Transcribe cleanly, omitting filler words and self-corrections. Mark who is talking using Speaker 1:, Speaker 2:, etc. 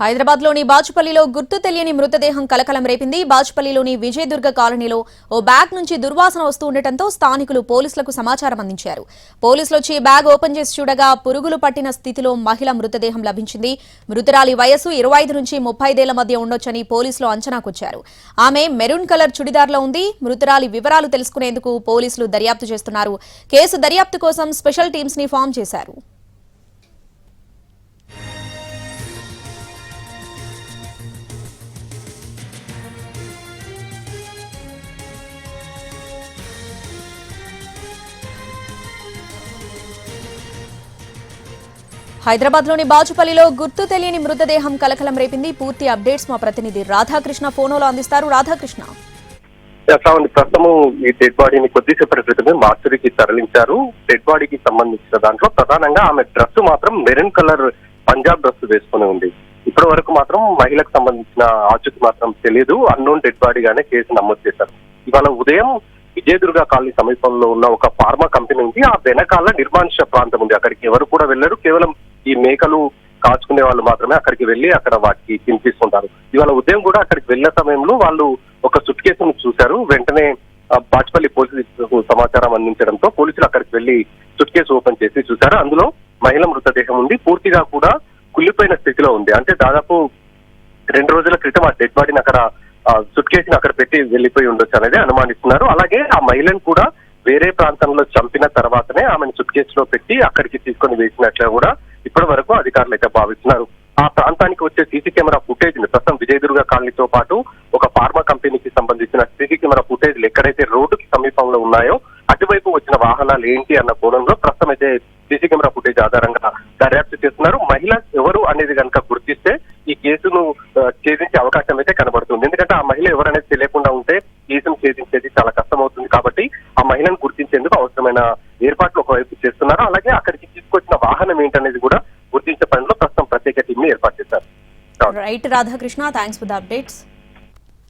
Speaker 1: హైదరాబాద్ లోని బాచుపల్లిలో గుర్తు తెలియని మృతదేహం కలకలం రేపింది. బాచుపల్లిలోని విజయదుర్గ కాలనీలో ఓ బ్యాగ్ నుంచి దుర్వాసన వస్తూ ఉండటంతో స్థానికులు పోలీసులకు సమాచారం అందించారు. పోలీసులు వచ్చి బ్యాగ్ ఓపెన్ చేసి చూడగా పురుగులు పట్టిన స్థితిలో మహిళ మృతదేహం లభించింది. మృతురాలి వయసు 25 నుంచి 35 మధ్య ఉండొచ్చని పోలీసులు అంచనాకొచ్చారు. ఆమె మెరూన్ కలర్ చుడిదార్లో ఉంది. మృతురాలి వివరాలు తెలుసుకునేందుకు పోలీసులు దర్యాప్తు చేస్తున్నారు. కేసు దర్యాప్తు కోసం స్పెషల్ టీమ్స్ ని ఫామ్ చేశారు. హైదరాబాద్ లోని బాచుపల్లిలో గుర్తు తెలియని మృతదేహం కలకలం రేపింది. పూర్తి అప్డేట్స్ మా ప్రతినిధి రాధాకృష్ణ ఫోన్లో అందిస్తారు. రాధాకృష్ణ,
Speaker 2: ప్రస్తుతం ఈ డెడ్ బాడీని కొద్దిసేపటి క్రితమే మార్చురీకి తరలించారు. డెడ్ బాడీకి సంబంధించిన దాంట్లో ప్రధానంగా ఆమె డ్రెస్ మాత్రం మెరూన్ కలర్ పంజాబ్ డ్రెస్ వేసుకుని ఉంది. ఇప్పటి వరకు మాత్రం మహిళకు సంబంధించిన ఆచూకీ మాత్రం తెలియదు. అన్నోన్ డెడ్ బాడీగానే కేసు నమోదు చేశారు. ఇవాళ ఉదయం విజయదుర్గ కాలనీ సమీపంలో ఉన్న ఒక ఫార్మా కంపెనీ ఉంది. ఆ వెనకాల నిర్మానుష్య ప్రాంతం ఉంది. అక్కడికి ఎవరు కూడా వెళ్లరు. కేవలం ఈ మేకలు కాచుకునే వాళ్ళు మాత్రమే అక్కడికి వెళ్లి అక్కడ వాటికి తినిపిస్తుంటారు. ఇవాళ ఉదయం కూడా అక్కడికి వెళ్లే సమయంలో వాళ్ళు ఒక సుట్ కేసును చూశారు. వెంటనే బాచుపల్లి పోలీసులకు సమాచారం అందించడంతో పోలీసులు అక్కడికి వెళ్లి సుట్ కేసు ఓపెన్ చేసి చూశారు. అందులో మహిళ మృతదేహం ఉంది. పూర్తిగా కూడా కుళ్ళిపోయిన స్థితిలో ఉంది. అంటే దాదాపు 2 రోజుల క్రితం ఆ డెడ్ బాడీని అక్కడ సుట్ కేసుని అక్కడ పెట్టి వెళ్లిపోయి ఉండొచ్చు అనేది అనుమానిస్తున్నారు. అలాగే ఆ మహిళను కూడా వేరే ప్రాంతంలో చంపిన తర్వాతనే ఆమెను సుట్ కేసులో పెట్టి అక్కడికి తీసుకొని వేసినట్లు కూడా ఇప్పటి వరకు అధికారులు అయితే భావిస్తున్నారు. ఆ ప్రాంతానికి వచ్చే సీసీ కెమెరా ఫుటేజ్ ని ప్రస్తుతం విజయదుర్గ కాలనీతో పాటు ఒక ఫార్మా కంపెనీకి సంబంధించిన సీసీ కెమెరా ఫుటేజ్లు ఎక్కడైతే రోడ్డుకి సమీపంలో ఉన్నాయో అటువైపు వచ్చిన వాహనాలు ఏంటి అన్న కోణంలో ప్రస్తుతం అయితే సీసీ కెమెరా ఫుటేజ్ ఆధారంగా దర్యాప్తు చేస్తున్నారు. మహిళ ఎవరు అనేది కనుక గుర్తిస్తే ఈ కేసును ఛేదించే అవకాశం అయితే కనబడుతుంది. ఎందుకంటే ఆ మహిళ ఎవరనేది తెలియకుండా ఉంటే కేసును ఛేదించేది చాలా కష్టం అవుతుంది. కాబట్టి ఆ మహిళను గుర్తించేందుకు అవసరమైన ఏర్పాట్లు ఒకవైపు చేస్తున్నారు. అలాగే అక్కడికి తీసుకొచ్చిన వాహనం ఏంటనేది కూడా గుర్తించే పనిలో ప్రస్తుతం ప్రత్యేక టీం ని ఏర్పాటు చేశారు.
Speaker 1: Right Radhakrishna, thanks for the updates.